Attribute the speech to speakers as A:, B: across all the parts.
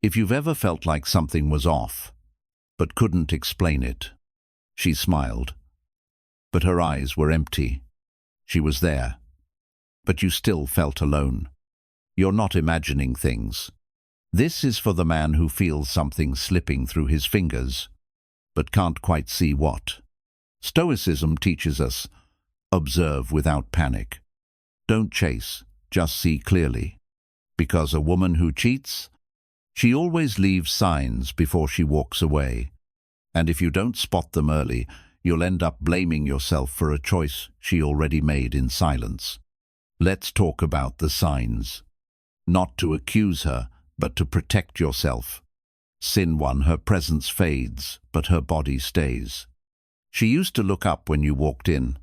A: If you've ever felt like something was off, but couldn't explain it. She smiled, but her eyes were empty. She was there, but you still felt alone. You're not imagining things. This is for the man who feels something slipping through his fingers, but can't quite see what. Stoicism teaches us, observe without panic. Don't chase, just see clearly. Because a woman who cheats, she always leaves signs before she walks away. And if you don't spot them early, you'll end up blaming yourself for a choice she already made in silence. Let's talk about the signs. Not to accuse her, but to protect yourself. Sin 1, her presence fades, but her body stays. She used to look up when you walked in.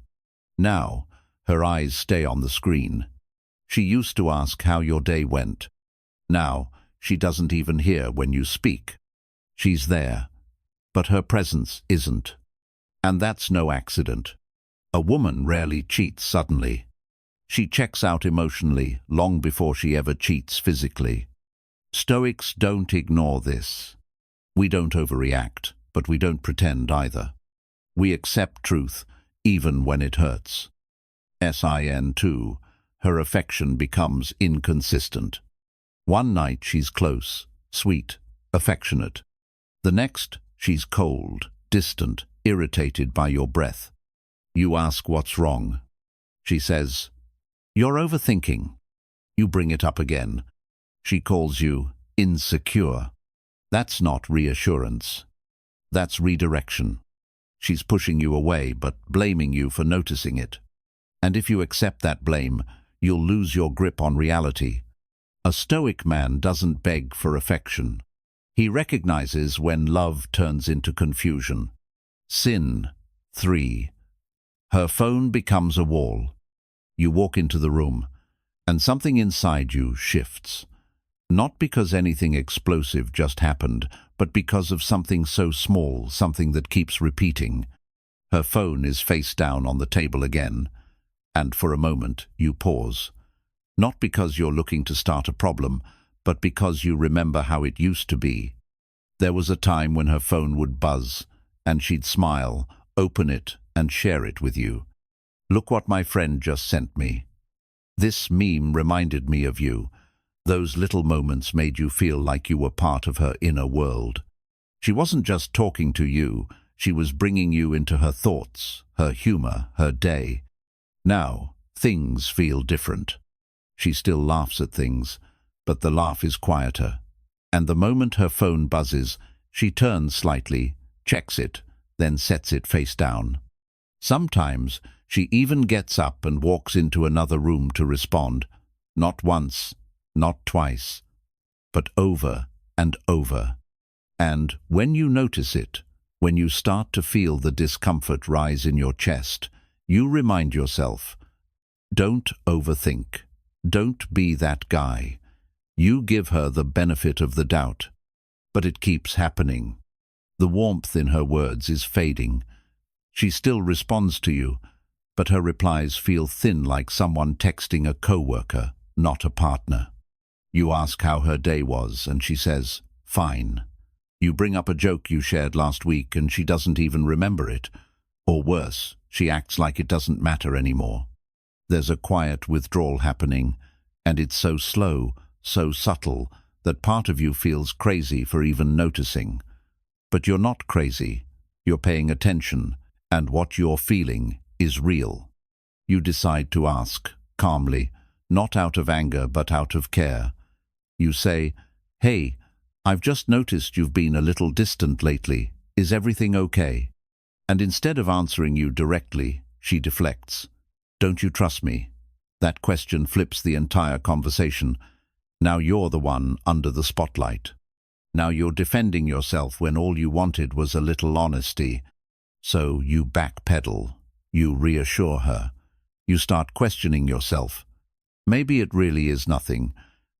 A: Now, her eyes stay on the screen. She used to ask how your day went. Now, she doesn't even hear when you speak. She's there, but her presence isn't. And that's no accident. A woman rarely cheats suddenly. She checks out emotionally long before she ever cheats physically. Stoics don't ignore this. We don't overreact, but we don't pretend either. We accept truth, even when it hurts. Sin 2, her affection becomes inconsistent. One night she's close, sweet, affectionate. The next, she's cold, distant, irritated by your breath. You ask what's wrong. She says, "You're overthinking." You bring it up again. She calls you insecure. That's not reassurance. That's redirection. She's pushing you away, but blaming you for noticing it. And if you accept that blame, you'll lose your grip on reality. A Stoic man doesn't beg for affection. He recognizes when love turns into confusion. Sin 3. Her phone becomes a wall. You walk into the room, and something inside you shifts. Not because anything explosive just happened, but because of something so small, something that keeps repeating. Her phone is face down on the table again, and for a moment you pause. Not because you're looking to start a problem, but because you remember how it used to be. There was a time when her phone would buzz, and she'd smile, open it, and share it with you. "Look what my friend just sent me. This meme reminded me of you." Those little moments made you feel like you were part of her inner world. She wasn't just talking to you, she was bringing you into her thoughts, her humor, her day. Now, things feel different. She still laughs at things, but the laugh is quieter. And the moment her phone buzzes, she turns slightly, checks it, then sets it face down. Sometimes she even gets up and walks into another room to respond, not once, not twice, but over and over. And when you notice it, when you start to feel the discomfort rise in your chest, you remind yourself, don't overthink. Don't be that guy. You give her the benefit of the doubt. But it keeps happening. The warmth in her words is fading. She still responds to you, but her replies feel thin, like someone texting a coworker, not a partner. You ask how her day was, and she says, "Fine." You bring up a joke you shared last week, and she doesn't even remember it. Or worse, she acts like it doesn't matter anymore. There's a quiet withdrawal happening, and it's so slow, so subtle, that part of you feels crazy for even noticing. But you're not crazy. You're paying attention, and what you're feeling is real. You decide to ask, calmly, not out of anger but out of care. You say, "Hey, I've just noticed you've been a little distant lately. Is everything okay?" And instead of answering you directly, she deflects. "Don't you trust me?" That question flips the entire conversation. Now you're the one under the spotlight. Now you're defending yourself when all you wanted was a little honesty. So you backpedal. You reassure her. You start questioning yourself. Maybe it really is nothing.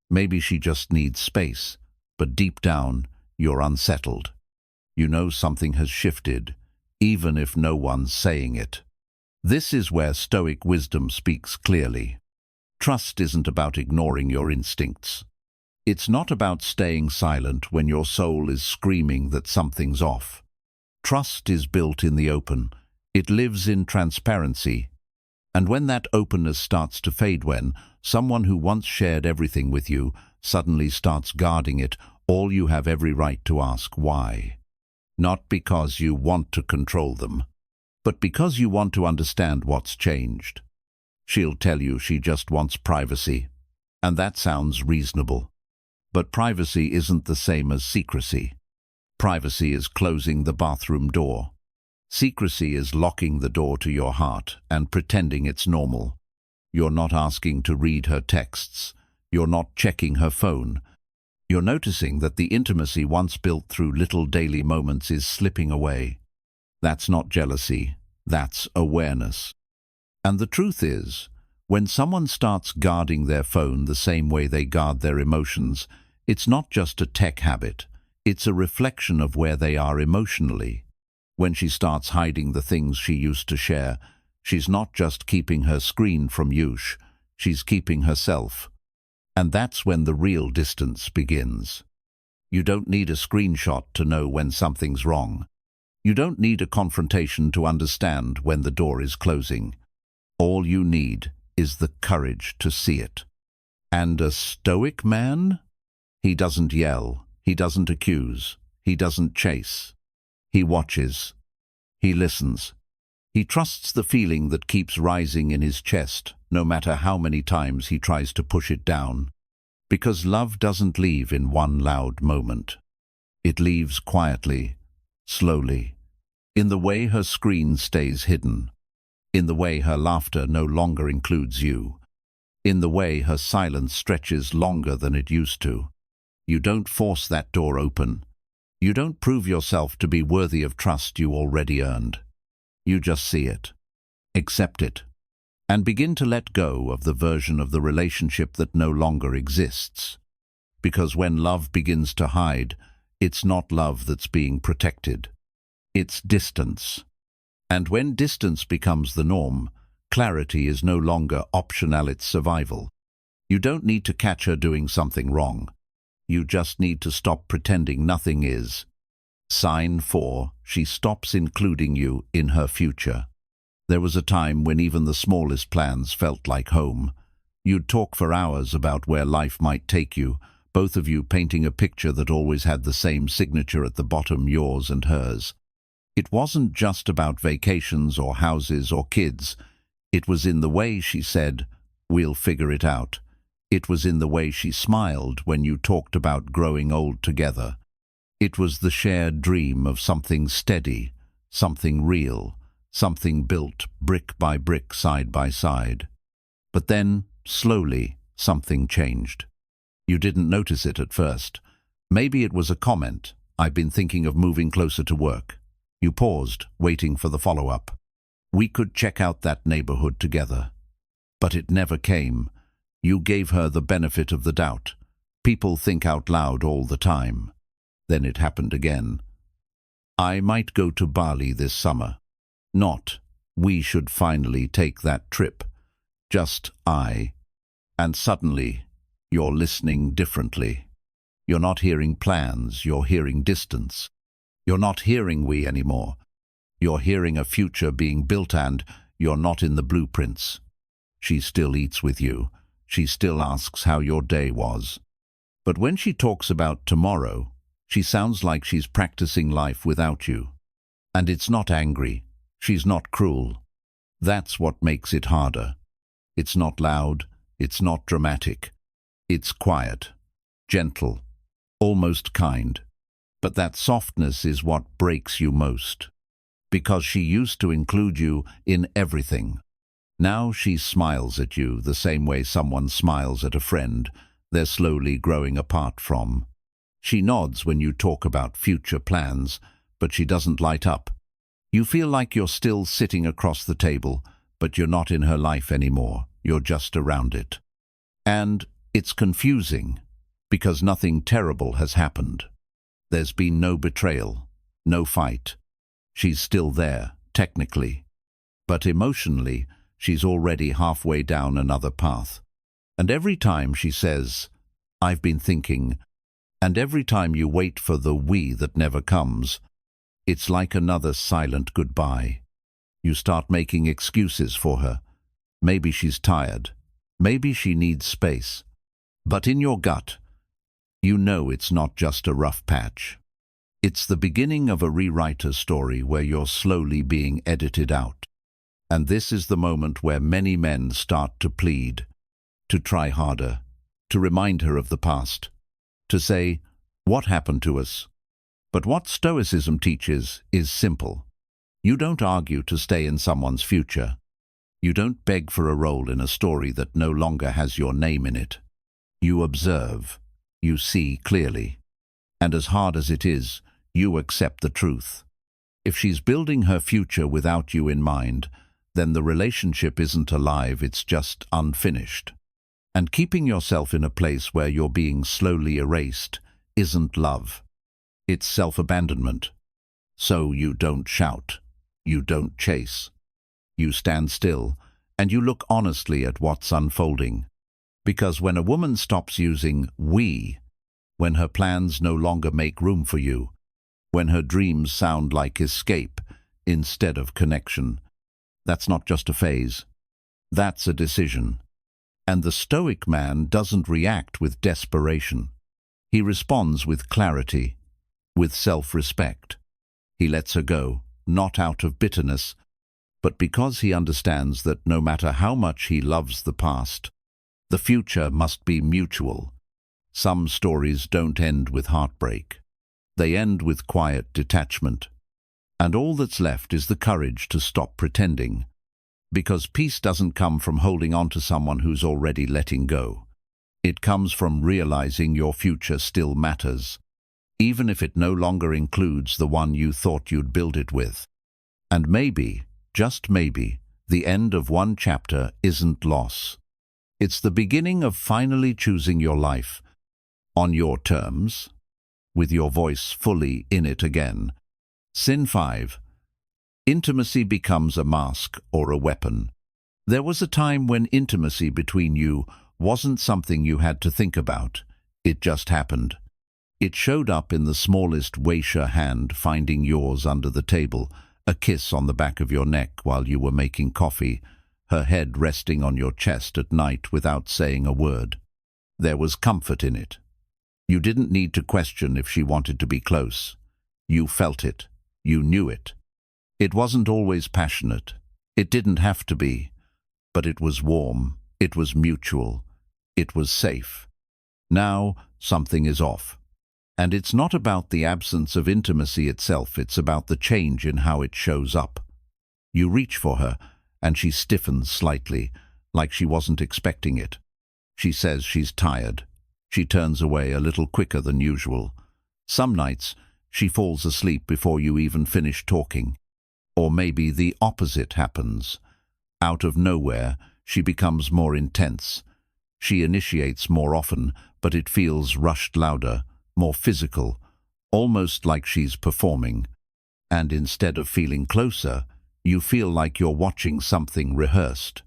A: Maybe she just needs space, but deep down, you're unsettled. You know something has shifted, even if no one's saying it. This is where Stoic wisdom speaks clearly. Trust isn't about ignoring your instincts. It's not about staying silent when your soul is screaming that something's off. Trust is built in the open. It lives in transparency. And when that openness starts to fade, when someone who once shared everything with you suddenly starts guarding it, all you have every right to ask why. Not because you want to control them, but because you want to understand what's changed. She'll tell you she just wants privacy, and that sounds reasonable. But privacy isn't the same as secrecy. Privacy is closing the bathroom door. Secrecy is locking the door to your heart and pretending it's normal. You're not asking to read her texts. You're not checking her phone. You're noticing that the intimacy once built through little daily moments is slipping away. That's not jealousy. That's awareness. And the truth is, when someone starts guarding their phone the same way they guard their emotions, it's not just a tech habit. It's a reflection of where they are emotionally. When she starts hiding the things she used to share, she's not just keeping her screen from you, she's keeping herself. And that's when the real distance begins. You don't need a screenshot to know when something's wrong. You don't need a confrontation to understand when the door is closing. All you need is the courage to see it. And a stoic man? He doesn't yell, he doesn't accuse, he doesn't chase. He watches. He listens. He trusts the feeling that keeps rising in his chest, no matter how many times he tries to push it down. Because love doesn't leave in one loud moment. It leaves quietly, slowly, in the way her screen stays hidden, in the way her laughter no longer includes you, in the way her silence stretches longer than it used to. You don't force that door open. You don't prove yourself to be worthy of trust you already earned. You just see it, accept it, and begin to let go of the version of the relationship that no longer exists. Because when love begins to hide, it's not love that's being protected. It's distance. And when distance becomes the norm, clarity is no longer optional, it's survival. You don't need to catch her doing something wrong. You just need to stop pretending nothing is. Sign 4, she stops including you in her future. There was a time when even the smallest plans felt like home. You'd talk for hours about where life might take you, both of you painting a picture that always had the same signature at the bottom, yours and hers. It wasn't just about vacations or houses or kids. It was in the way she said, "We'll figure it out." It was in the way she smiled when you talked about growing old together. It was the shared dream of something steady, something real, something built brick by brick, side by side. But then, slowly, something changed. You didn't notice it at first. Maybe it was a comment, "I've been thinking of moving closer to work." You paused, waiting for the follow-up. "We could check out that neighborhood together." But it never came. You gave her the benefit of the doubt. People think out loud all the time. Then it happened again. "I might go to Bali this summer." Not, "We should finally take that trip." Just, "I." And suddenly, you're listening differently. You're not hearing plans, you're hearing distance. You're not hearing "we" anymore. You're hearing a future being built, and you're not in the blueprints. She still eats with you. She still asks how your day was. But when she talks about tomorrow, she sounds like she's practicing life without you. And it's not angry. She's not cruel. That's what makes it harder. It's not loud. It's not dramatic. It's quiet, gentle, almost kind. But that softness is what breaks you most. Because she used to include you in everything. Now she smiles at you the same way someone smiles at a friend they're slowly growing apart from. She nods when you talk about future plans, but she doesn't light up. You feel like you're still sitting across the table, but you're not in her life anymore. You're just around it. And it's confusing, because nothing terrible has happened. There's been no betrayal, no fight. She's still there, technically. But emotionally, she's already halfway down another path. And every time she says, I've been thinking, and every time you wait for the we that never comes, it's like another silent goodbye. You start making excuses for her. Maybe she's tired. Maybe she needs space. But in your gut, you know it's not just a rough patch. It's the beginning of a rewriter story where you're slowly being edited out. And this is the moment where many men start to plead, to try harder, to remind her of the past, to say, "What happened to us?" But what Stoicism teaches is simple. You don't argue to stay in someone's future. You don't beg for a role in a story that no longer has your name in it. You observe. You see clearly. And as hard as it is, you accept the truth. If she's building her future without you in mind, then the relationship isn't alive, it's just unfinished. And keeping yourself in a place where you're being slowly erased isn't love. It's self-abandonment. So you don't shout. You don't chase. You stand still, and you look honestly at what's unfolding. Because when a woman stops using we, when her plans no longer make room for you, when her dreams sound like escape instead of connection, that's not just a phase. That's a decision. And the Stoic man doesn't react with desperation. He responds with clarity, with self-respect. He lets her go, not out of bitterness, but because he understands that no matter how much he loves the past, the future must be mutual. Some stories don't end with heartbreak. They end with quiet detachment. And all that's left is the courage to stop pretending. Because peace doesn't come from holding on to someone who's already letting go. It comes from realizing your future still matters, even if it no longer includes the one you thought you'd build it with. And maybe, just maybe, the end of one chapter isn't loss. It's the beginning of finally choosing your life, on your terms, with your voice fully in it again. Sin 5. Intimacy becomes a mask or a weapon. There was a time when intimacy between you wasn't something you had to think about. It just happened. It showed up in the smallest Waisha hand finding yours under the table, a kiss on the back of your neck while you were making coffee, her head resting on your chest at night without saying a word. There was comfort in it. You didn't need to question if she wanted to be close. You felt it. You knew it. It wasn't always passionate. It didn't have to be. But it was warm. It was mutual. It was safe. Now, something is off. And it's not about the absence of intimacy itself, it's about the change in how it shows up. You reach for her, and she stiffens slightly, like she wasn't expecting it. She says she's tired. She turns away a little quicker than usual. Some nights, she falls asleep before you even finish talking. Or maybe the opposite happens. Out of nowhere, she becomes more intense. She initiates more often, but it feels rushed louder, more physical, almost like she's performing. And instead of feeling closer, you feel like you're watching something rehearsed,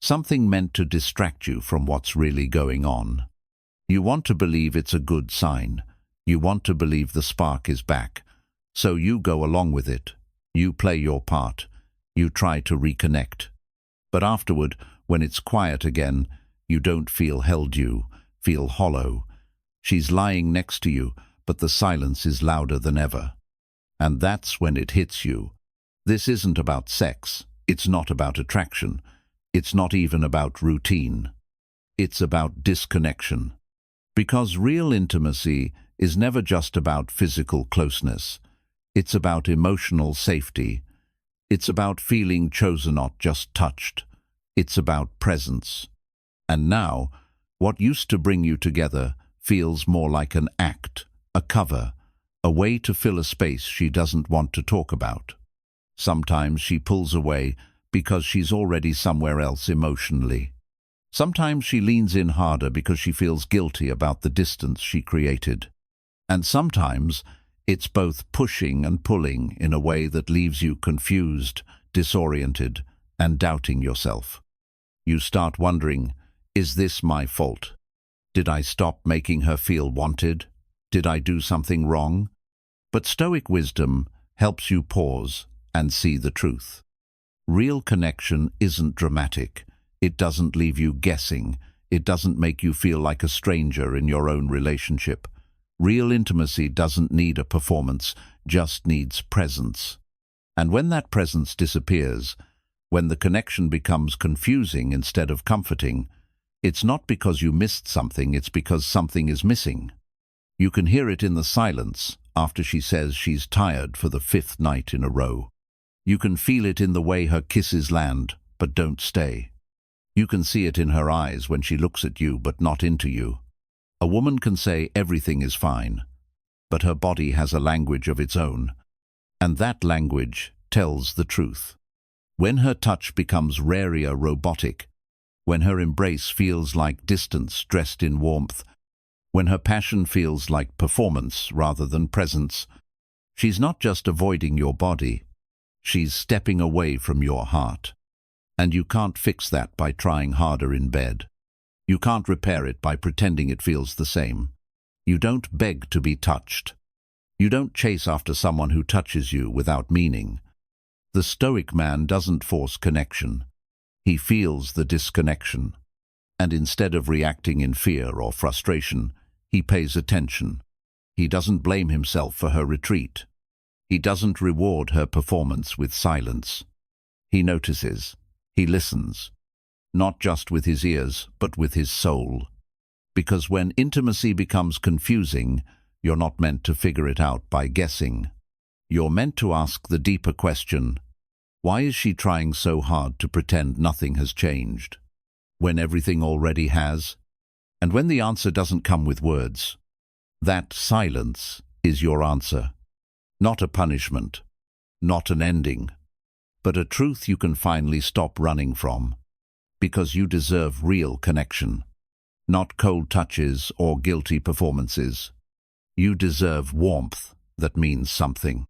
A: something meant to distract you from what's really going on. You want to believe it's a good sign. You want to believe the spark is back. So you go along with it. You play your part. You try to reconnect. But afterward, when it's quiet again, you don't feel held, you feel hollow. She's lying next to you, but the silence is louder than ever. And that's when it hits you. This isn't about sex. It's not about attraction. It's not even about routine. It's about disconnection. Because real intimacy is never just about physical closeness. It's about emotional safety. It's about feeling chosen, not just touched. It's about presence. And now, what used to bring you together feels more like an act, a cover, a way to fill a space she doesn't want to talk about. Sometimes she pulls away because she's already somewhere else emotionally. Sometimes she leans in harder because she feels guilty about the distance she created. And sometimes it's both pushing and pulling in a way that leaves you confused, disoriented, and doubting yourself. You start wondering, is this my fault? Did I stop making her feel wanted? Did I do something wrong? But Stoic wisdom helps you pause and see the truth. Real connection isn't dramatic. It doesn't leave you guessing. It doesn't make you feel like a stranger in your own relationship. Real intimacy doesn't need a performance, just needs presence. And when that presence disappears, when the connection becomes confusing instead of comforting, it's not because you missed something, it's because something is missing. You can hear it in the silence after she says she's tired for the 5th night in a row. You can feel it in the way her kisses land, but don't stay. You can see it in her eyes when she looks at you but not into you. A woman can say everything is fine, but her body has a language of its own, and that language tells the truth. When her touch becomes rarer robotic, when her embrace feels like distance dressed in warmth, when her passion feels like performance rather than presence, she's not just avoiding your body, she's stepping away from your heart. And you can't fix that by trying harder in bed. You can't repair it by pretending it feels the same. You don't beg to be touched. You don't chase after someone who touches you without meaning. The Stoic man doesn't force connection. He feels the disconnection. And instead of reacting in fear or frustration, he pays attention. He doesn't blame himself for her retreat. He doesn't reward her performance with silence. He notices. He listens. Not just with his ears, but with his soul. Because when intimacy becomes confusing, you're not meant to figure it out by guessing. You're meant to ask the deeper question, why is she trying so hard to pretend nothing has changed, when everything already has? And when the answer doesn't come with words, that silence is your answer. Not a punishment, not an ending, but a truth you can finally stop running from, because you deserve real connection, not cold touches or guilty performances. You deserve warmth that means something.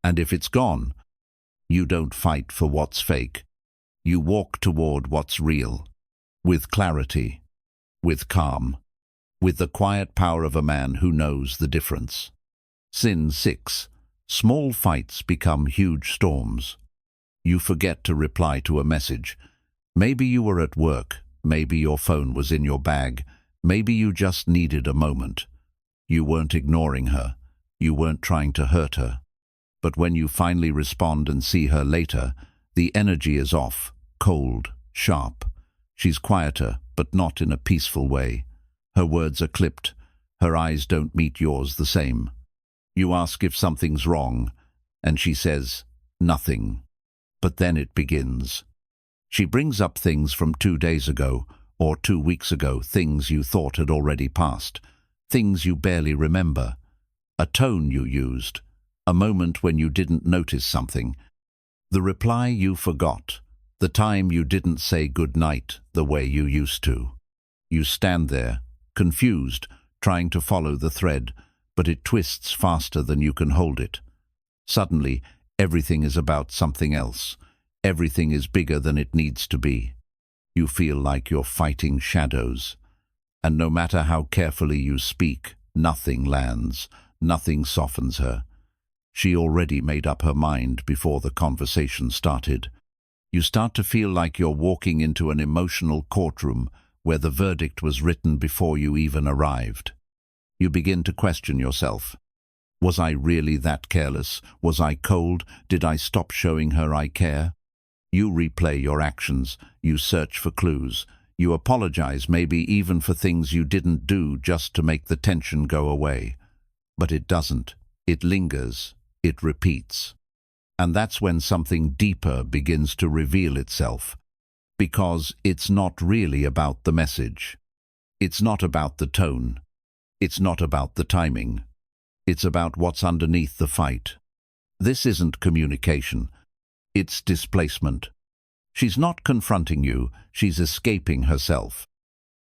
A: And if it's gone, you don't fight for what's fake. You walk toward what's real, with clarity, with calm, with the quiet power of a man who knows the difference. Sin 6. Small fights become huge storms. You forget to reply to a message. Maybe you were at work, maybe your phone was in your bag, maybe you just needed a moment. You weren't ignoring her, you weren't trying to hurt her. But when you finally respond and see her later, the energy is off, cold, sharp. She's quieter, but not in a peaceful way. Her words are clipped, her eyes don't meet yours the same. You ask if something's wrong, and she says, nothing. But then it begins. She brings up things from 2 days ago, or 2 weeks ago, things you thought had already passed, things you barely remember, a tone you used, a moment when you didn't notice something, the reply you forgot, the time you didn't say good night the way you used to. You stand there, confused, trying to follow the thread, but it twists faster than you can hold it. Suddenly, everything is about something else. Everything is bigger than it needs to be. You feel like you're fighting shadows. And no matter how carefully you speak, nothing lands, nothing softens her. She already made up her mind before the conversation started. You start to feel like you're walking into an emotional courtroom where the verdict was written before you even arrived. You begin to question yourself. Was I really that careless? Was I cold? Did I stop showing her I care? You replay your actions. You search for clues. You apologize, maybe even for things you didn't do, just to make the tension go away. But it doesn't. It lingers. It repeats. And that's when something deeper begins to reveal itself. Because it's not really about the message. It's not about the tone. It's not about the timing. It's about what's underneath the fight. This isn't communication. It's displacement. She's not confronting you, she's escaping herself.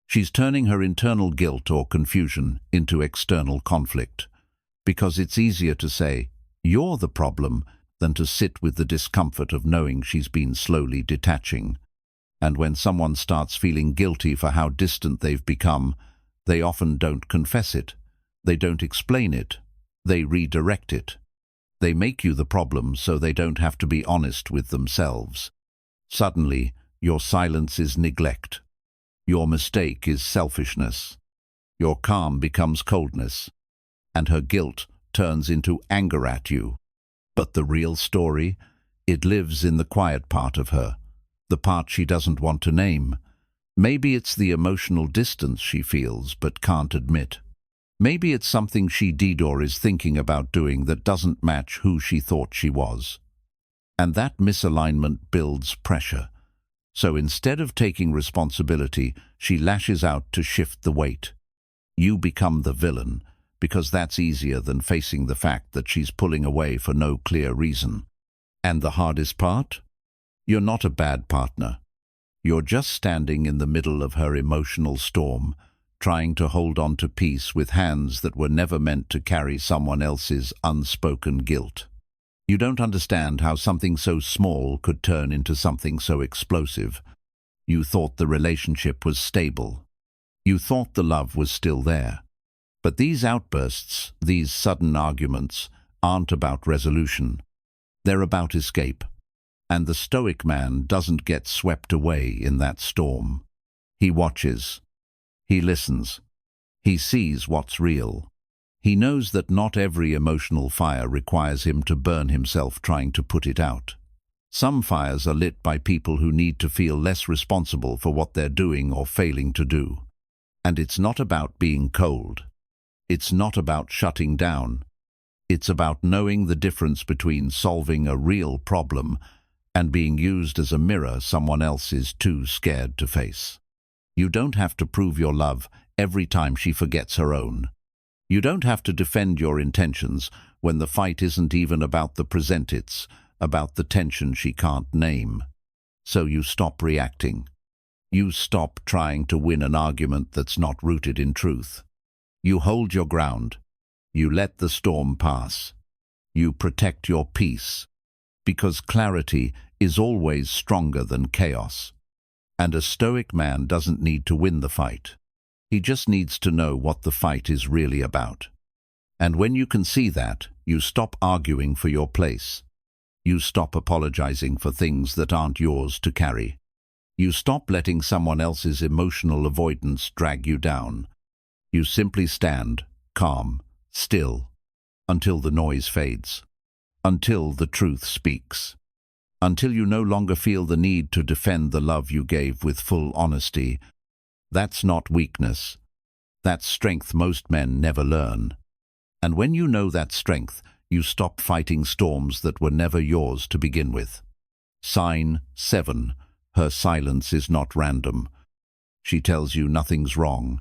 A: She's turning her internal guilt or confusion into external conflict. Because it's easier to say, you're the problem, than to sit with the discomfort of knowing she's been slowly detaching. And when someone starts feeling guilty for how distant they've become, They often don't confess it. They don't explain it. They redirect it. They make you the problem so they don't have to be honest with themselves. Suddenly, your silence is neglect. Your mistake is selfishness. Your calm becomes coldness, and her guilt turns into anger at you. But the real story, it lives in the quiet part of her, the part she doesn't want to name. Maybe it's the emotional distance she feels but can't admit. Maybe it's something she did or is thinking about doing that doesn't match who she thought she was. And that misalignment builds pressure. So instead of taking responsibility, she lashes out to shift the weight. You become the villain, because that's easier than facing the fact that she's pulling away for no clear reason. And the hardest part? You're not a bad partner. You're just standing in the middle of her emotional storm, trying to hold on to peace with hands that were never meant to carry someone else's unspoken guilt. You don't understand how something so small could turn into something so explosive. You thought the relationship was stable. You thought the love was still there. But these outbursts, these sudden arguments, aren't about resolution. They're about escape. And the Stoic man doesn't get swept away in that storm. He watches. He listens. He sees what's real. He knows that not every emotional fire requires him to burn himself trying to put it out. Some fires are lit by people who need to feel less responsible for what they're doing or failing to do. And it's not about being cold. It's not about shutting down. It's about knowing the difference between solving a real problem and being used as a mirror someone else is too scared to face. You don't have to prove your love every time she forgets her own. You don't have to defend your intentions when the fight isn't even about the present, it's about the tension she can't name. So you stop reacting. You stop trying to win an argument that's not rooted in truth. You hold your ground. You let the storm pass. You protect your peace. Because clarity is always stronger than chaos. And a Stoic man doesn't need to win the fight. He just needs to know what the fight is really about. And when you can see that, you stop arguing for your place. You stop apologizing for things that aren't yours to carry. You stop letting someone else's emotional avoidance drag you down. You simply stand, calm, still, until the noise fades. Until the truth speaks. Until you no longer feel the need to defend the love you gave with full honesty. That's not weakness. That's strength most men never learn. And when you know that strength, you stop fighting storms that were never yours to begin with. Sign 7. Her silence is not random. She tells you nothing's wrong,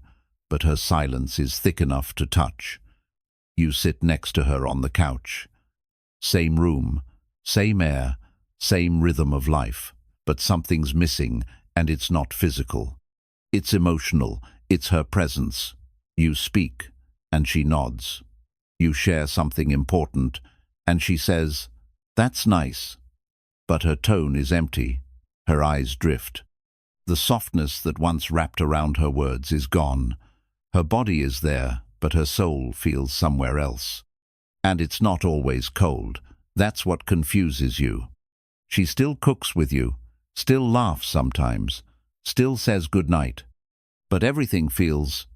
A: but her silence is thick enough to touch. You sit next to her on the couch. Same room, same air, same rhythm of life, but something's missing, and it's not physical. It's emotional. It's her presence. You speak, and she nods. You share something important, and she says, "That's nice." But her tone is empty. Her eyes drift. The softness that once wrapped around her words is gone. Her body is there, but her soul feels somewhere else. And it's not always cold. That's what confuses you. She still cooks with you, still laughs sometimes, still says goodnight. But everything feels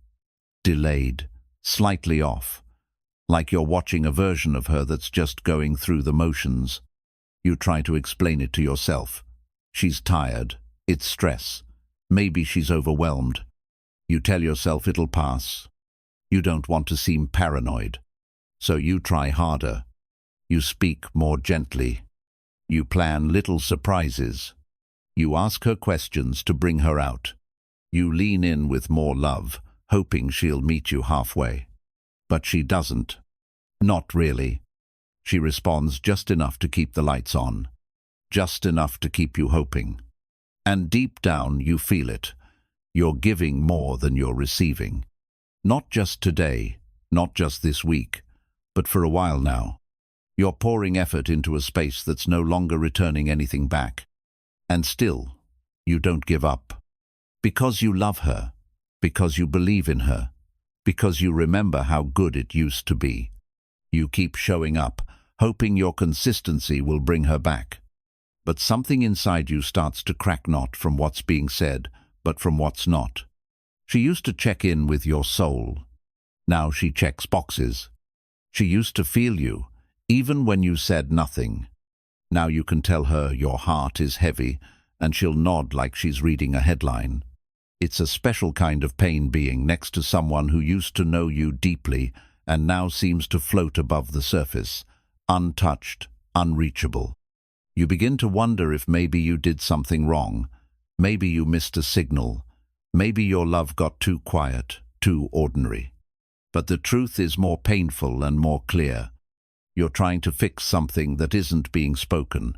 A: delayed, slightly off, like you're watching a version of her that's just going through the motions. You try to explain it to yourself. She's tired. It's stress. Maybe she's overwhelmed. You tell yourself it'll pass. You don't want to seem paranoid. So you try harder. You speak more gently. You plan little surprises. You ask her questions to bring her out. You lean in with more love, hoping she'll meet you halfway. But she doesn't. Not really. She responds just enough to keep the lights on. Just enough to keep you hoping. And deep down you feel it. You're giving more than you're receiving. Not just today, not just this week, but for a while now. You're pouring effort into a space that's no longer returning anything back. And still, you don't give up. Because you love her. Because you believe in her. because you remember how good it used to be. You keep showing up, hoping your consistency will bring her back. But something inside you starts to crack, not from what's being said, but from what's not. She used to check in with your soul. Now she checks boxes. She used to feel you, even when you said nothing. Now you can tell her your heart is heavy, and she'll nod like she's reading a headline. It's a special kind of pain being next to someone who used to know you deeply and now seems to float above the surface, untouched, unreachable. You begin to wonder if maybe you did something wrong. Maybe you missed a signal. Maybe your love got too quiet, too ordinary. But the truth is more painful and more clear. You're trying to fix something that isn't being spoken.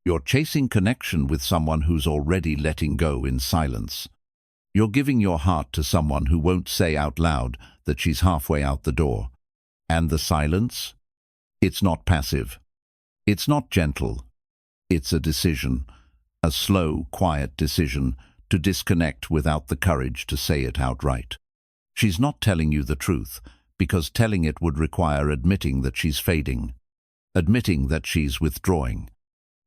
A: You're chasing connection with someone who's already letting go in silence. You're giving your heart to someone who won't say out loud that she's halfway out the door. And the silence? It's not passive. It's not gentle. It's a decision, a slow, quiet decision to disconnect without the courage to say it outright. She's not telling you the truth, because telling it would require admitting that she's fading, admitting that she's withdrawing,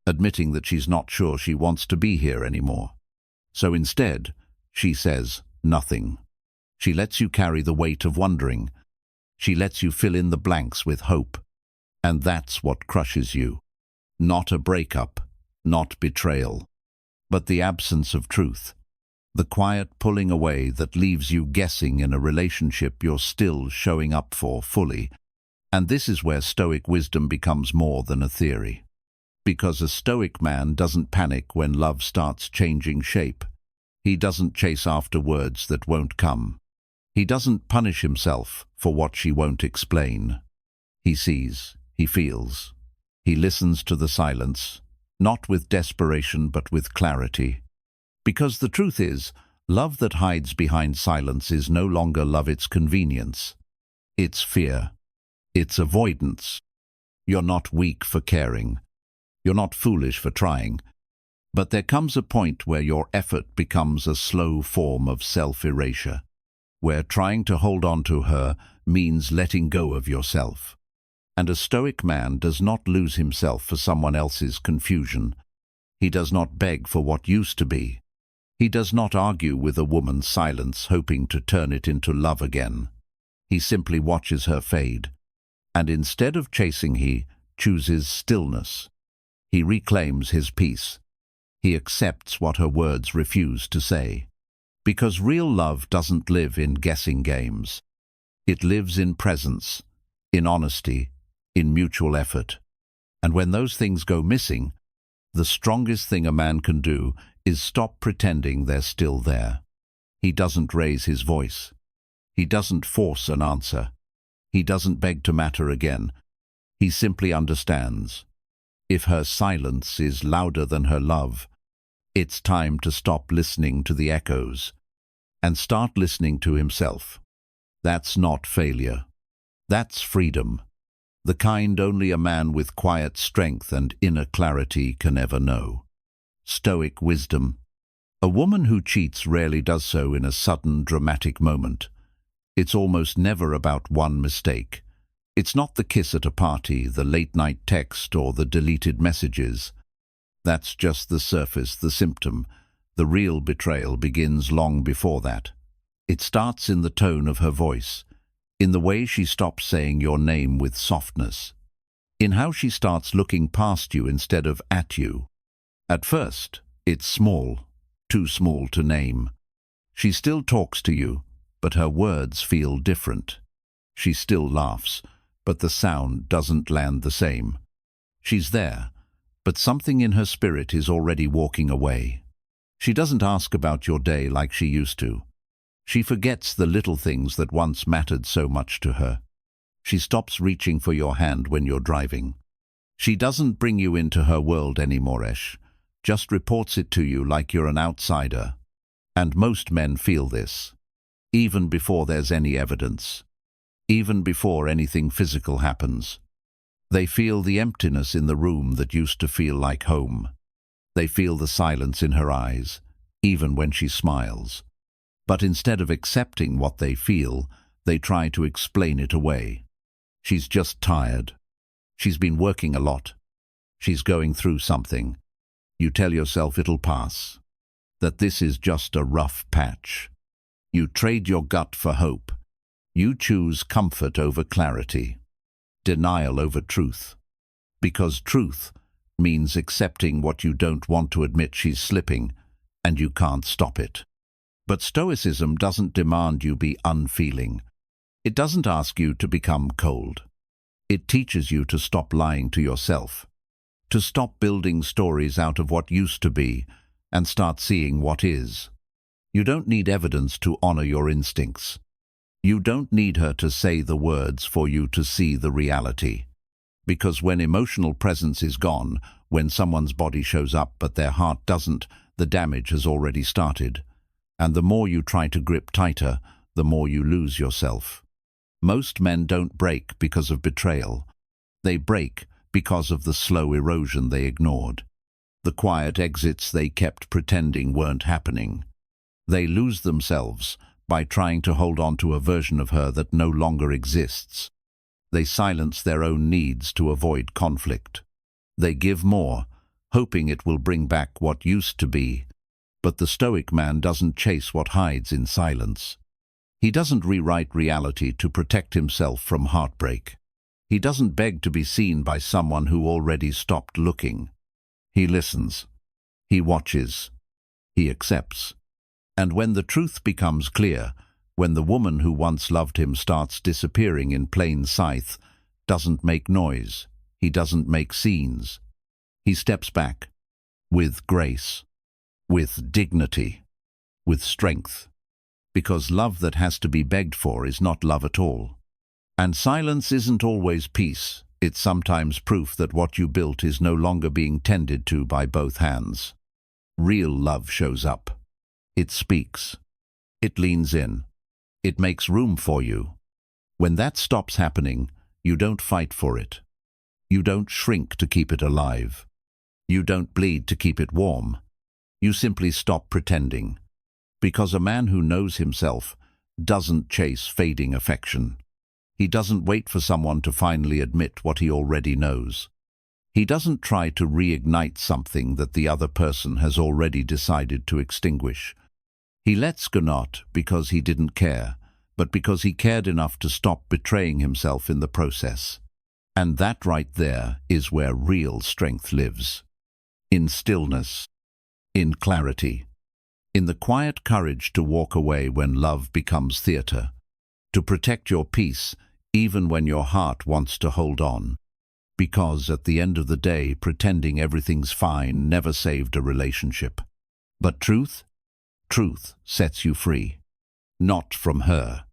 A: admitting that she's not sure she wants to be here anymore. So instead, she says nothing. She lets you carry the weight of wondering. She lets you fill in the blanks with hope. And that's what crushes you. Not a breakup, not betrayal, but the absence of truth. The quiet pulling away that leaves you guessing in a relationship you're still showing up for fully. And this is where Stoic wisdom becomes more than a theory. Because a Stoic man doesn't panic when love starts changing shape. He doesn't chase after words that won't come. He doesn't punish himself for what she won't explain. He sees, he feels. He listens to the silence, not with desperation but with clarity. Because the truth is, love that hides behind silence is no longer love, it's convenience. It's fear. It's avoidance. You're not weak for caring. You're not foolish for trying. But there comes a point where your effort becomes a slow form of self-erasure, where trying to hold on to her means letting go of yourself. And a Stoic man does not lose himself for someone else's confusion. He does not beg for what used to be. He does not argue with a woman's silence, hoping to turn it into love again. He simply watches her fade. And instead of chasing, he chooses stillness. He reclaims his peace. He accepts what her words refuse to say. Because real love doesn't live in guessing games. It lives in presence, in honesty, in mutual effort. And when those things go missing, the strongest thing a man can do is stop pretending they're still there. He doesn't raise his voice. He doesn't force an answer. He doesn't beg to matter again. He simply understands. If her silence is louder than her love, it's time to stop listening to the echoes and start listening to himself. That's not failure. That's freedom. The kind only a man with quiet strength and inner clarity can ever know. Stoic wisdom. A woman who cheats rarely does so in a sudden, dramatic moment. It's almost never about one mistake. It's not the kiss at a party, the late-night text, or the deleted messages. That's just the surface, the symptom. The real betrayal begins long before that. It starts in the tone of her voice, in the way she stops saying your name with softness, in how she starts looking past you instead of at you. At first, it's small, too small to name. She still talks to you, but her words feel different. She still laughs, but the sound doesn't land the same. She's there, but something in her spirit is already walking away. She doesn't ask about your day like she used to. She forgets the little things that once mattered so much to her. She stops reaching for your hand when you're driving. She doesn't bring you into her world anymore, just reports it to you like you're an outsider. And most men feel this, even before there's any evidence, even before anything physical happens. They feel the emptiness in the room that used to feel like home. They feel the silence in her eyes, even when she smiles. But instead of accepting what they feel, They try to explain it away. She's just tired. She's been working a lot. She's going through something. You tell yourself it'll pass, that this is just a rough patch. You trade your gut for hope. You choose comfort over clarity, denial over truth. Because truth means accepting what you don't want to admit. She's slipping, and you can't stop it. But Stoicism doesn't demand you be unfeeling. It doesn't ask you to become cold. It teaches you to stop lying to yourself, to stop building stories out of what used to be and start seeing what is. You don't need evidence to honor your instincts. You don't need her to say the words for you to see the reality. Because when emotional presence is gone, when someone's body shows up but their heart doesn't, the damage has already started. And the more you try to grip tighter, the more you lose yourself. Most men don't break because of betrayal. They break because of the slow erosion they ignored. The quiet exits they kept pretending weren't happening. They lose themselves by trying to hold on to a version of her that no longer exists. They silence their own needs to avoid conflict. They give more, hoping it will bring back what used to be. But the Stoic man doesn't chase what hides in silence. He doesn't rewrite reality to protect himself from heartbreak. He doesn't beg to be seen by someone who already stopped looking. He listens. He watches. He accepts. And when the truth becomes clear, when the woman who once loved him starts disappearing in plain sight, doesn't make noise, he doesn't make scenes. He steps back, with grace, with dignity, with strength. Because love that has to be begged for is not love at all. And silence isn't always peace. It's sometimes proof that what you built is no longer being tended to by both hands. Real love shows up. It speaks. It leans in. It makes room for you. When that stops happening, you don't fight for it. You don't shrink to keep it alive. You don't bleed to keep it warm. You simply stop pretending. Because a man who knows himself doesn't chase fading affection. He doesn't wait for someone to finally admit what he already knows. He doesn't try to reignite something that the other person has already decided to extinguish. He lets go not because he didn't care, but because he cared enough to stop betraying himself in the process. And that right there is where real strength lives. In stillness, in clarity, in the quiet courage to walk away when love becomes theater, to protect your peace even when your heart wants to hold on. Because at the end of the day, pretending everything's fine never saved a relationship. But truth sets you free. Not from her,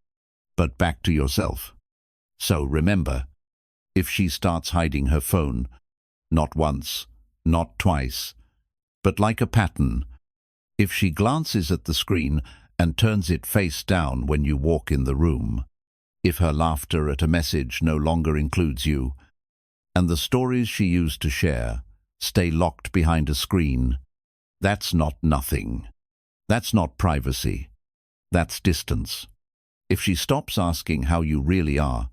A: but back to yourself. So remember, if she starts hiding her phone, not once, not twice, but like a pattern, if she glances at the screen and turns it face down when you walk in the room, if her laughter at a message no longer includes you, and the stories she used to share stay locked behind a screen, that's not nothing. That's not privacy. That's distance. If she stops asking how you really are,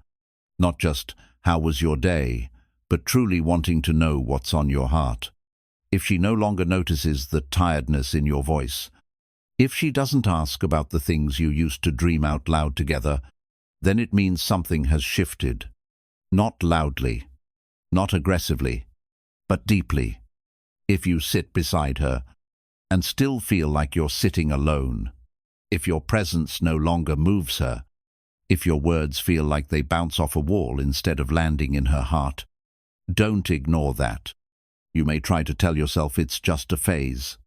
A: not just how was your day, but truly wanting to know what's on your heart, if she no longer notices the tiredness in your voice, if she doesn't ask about the things you used to dream out loud together, then it means something has shifted. Not loudly, not aggressively, but deeply. If you sit beside her and still feel like you're sitting alone, if your presence no longer moves her, if your words feel like they bounce off a wall instead of landing in her heart, don't ignore that. You may try to tell yourself it's just a phase.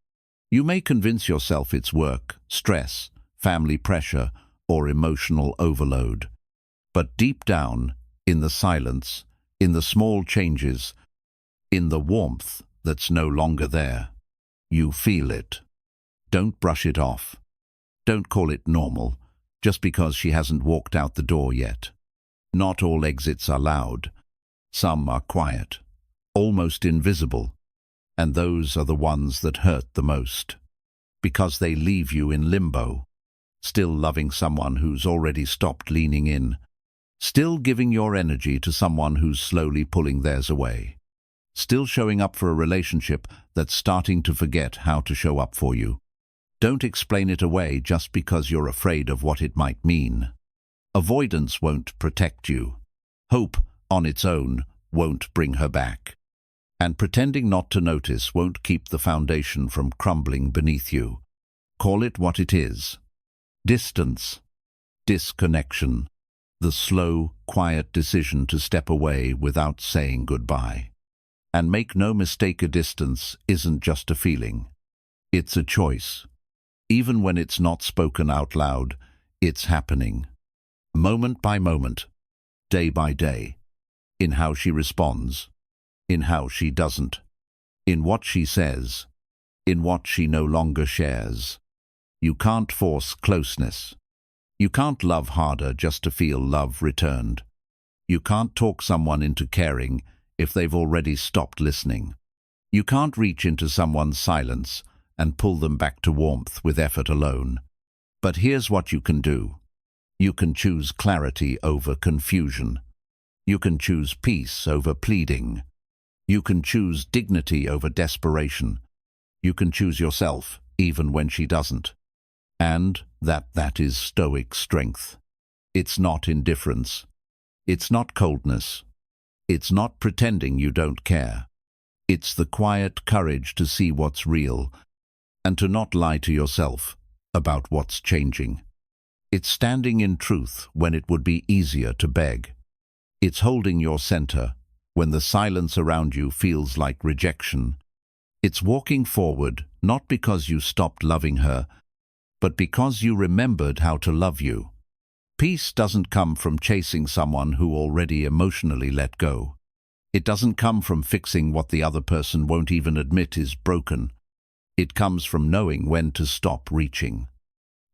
A: You may convince yourself it's work, stress, family pressure, or emotional overload. But deep down, in the silence, in the small changes, in the warmth that's no longer there, you feel it. Don't brush it off. Don't call it normal, just because she hasn't walked out the door yet. Not all exits are loud. Some are quiet, almost invisible, and those are the ones that hurt the most, because they leave you in limbo, still loving someone who's already stopped leaning in, still giving your energy to someone who's slowly pulling theirs away, still showing up for a relationship that's starting to forget how to show up for you. Don't explain it away just because you're afraid of what it might mean. Avoidance won't protect you. Hope, on its own, won't bring her back. And pretending not to notice won't keep the foundation from crumbling beneath you. Call it what it is. Distance. Disconnection. The slow, quiet decision to step away without saying goodbye. And make no mistake, a distance isn't just a feeling. It's a choice. Even when it's not spoken out loud, it's happening. Moment by moment, day by day, in how she responds, in how she doesn't, in what she says, in what she no longer shares. You can't force closeness. You can't love harder just to feel love returned. You can't talk someone into caring if they've already stopped listening. You can't reach into someone's silence and pull them back to warmth with effort alone. But here's what you can do. You can choose clarity over confusion. You can choose peace over pleading. You can choose dignity over desperation. You can choose yourself, even when she doesn't. And that is Stoic strength. It's not indifference. It's not coldness. It's not pretending you don't care. It's the quiet courage to see what's real and to not lie to yourself about what's changing. It's standing in truth when it would be easier to beg. It's holding your center when the silence around you feels like rejection. It's walking forward not because you stopped loving her, but because you remembered how to love you. Peace doesn't come from chasing someone who already emotionally let go. It doesn't come from fixing what the other person won't even admit is broken. It comes from knowing when to stop reaching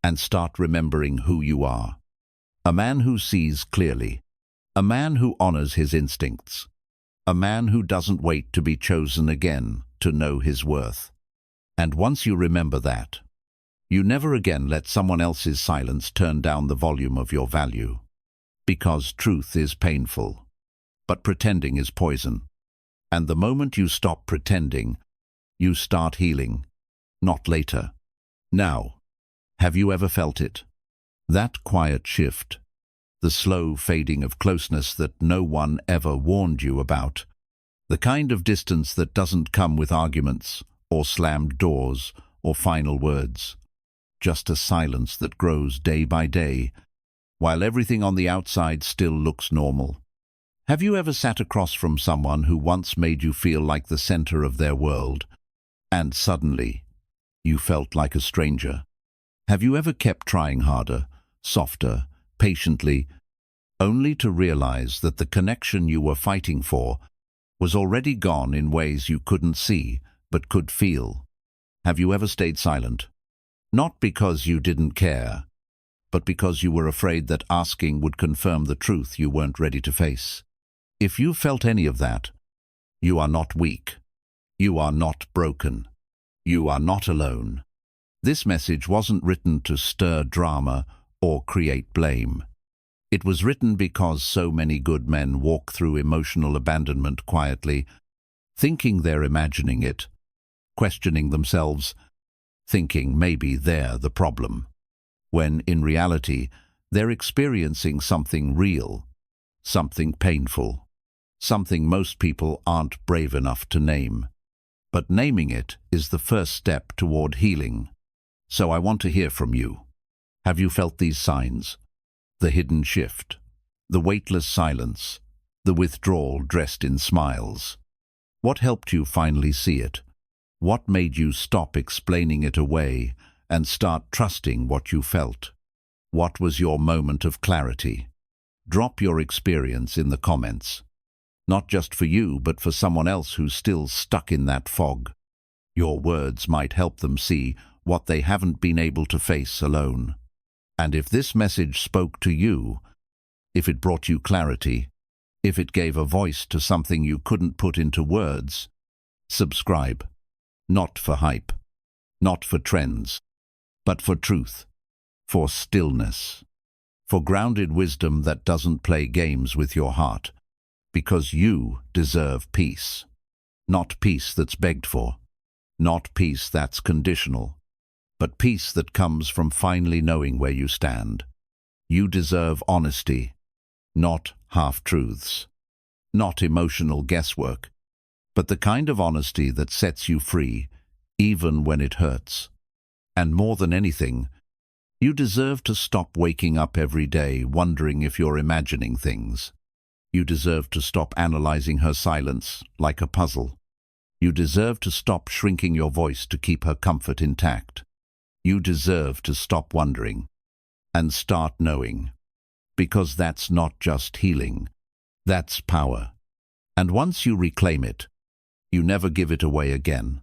A: and start remembering who you are. A man who sees clearly. A man who honors his instincts. A man who doesn't wait to be chosen again to know his worth. And once you remember that, you never again let someone else's silence turn down the volume of your value. Because truth is painful, but pretending is poison. And the moment you stop pretending, you start healing. Not later. Now. Have you ever felt it? That quiet shift, the slow fading of closeness that no one ever warned you about, the kind of distance that doesn't come with arguments or slammed doors or final words, just a silence that grows day by day, while everything on the outside still looks normal. Have you ever sat across from someone who once made you feel like the center of their world, and suddenly you felt like a stranger? Have you ever kept trying harder, softer, patiently, only to realize that the connection you were fighting for was already gone in ways you couldn't see but could feel? Have you ever stayed silent? Not because you didn't care, but because you were afraid that asking would confirm the truth you weren't ready to face. If you felt any of that, you are not weak. You are not broken. You are not alone. This message wasn't written to stir drama or create blame. It was written because so many good men walk through emotional abandonment quietly, thinking they're imagining it, questioning themselves, thinking maybe they're the problem, when in reality they're experiencing something real, something painful, something most people aren't brave enough to name. But naming it is the first step toward healing. So I want to hear from you. Have you felt these signs? The hidden shift, the weightless silence, the withdrawal dressed in smiles. What helped you finally see it? What made you stop explaining it away and start trusting what you felt? What was your moment of clarity? Drop your experience in the comments. Not just for you, but for someone else who's still stuck in that fog. Your words might help them see what they haven't been able to face alone. And if this message spoke to you, if it brought you clarity, if it gave a voice to something you couldn't put into words, subscribe. Not for hype, not for trends, but for truth. for stillness, for grounded wisdom that doesn't play games with your heart, because you deserve peace. Not peace that's begged for, not peace that's conditional, but peace that comes from finally knowing where you stand. You deserve honesty, not half-truths, not emotional guesswork, but the kind of honesty that sets you free, even when it hurts. And more than anything, you deserve to stop waking up every day wondering if you're imagining things. You deserve to stop analyzing her silence like a puzzle. You deserve to stop shrinking your voice to keep her comfort intact. You deserve to stop wondering and start knowing, because that's not just healing, that's power. And once you reclaim it, you never give it away again.